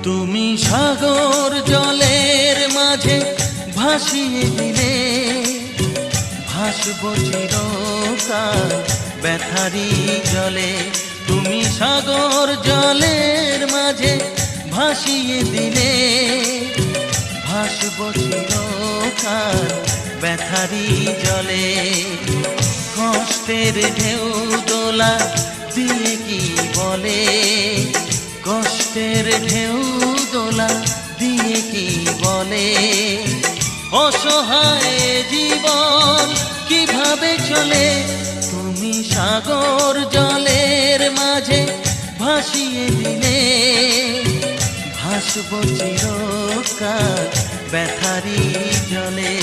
তুমি সাগর জলের মাঝে ভাসিয়ে দিলে, ভাসব চিরকাল ব্যথারি জলে। তুমি সাগর জলের মাঝে ভাসিয়ে দিলে, ভাসব চিরকাল ব্যথারি জলে। কষ্টের ঢেউ দোলা দিয়ে কি বলে, কষ্টের ঢেউ দোলা দিয়ে কি বলে, অসহায় জীবন কিভাবে চলে। তুমি সাগর জলের মাঝে ভাসিয়ে দিলে, ভাসব চিরকাল ব্যথারি জলে।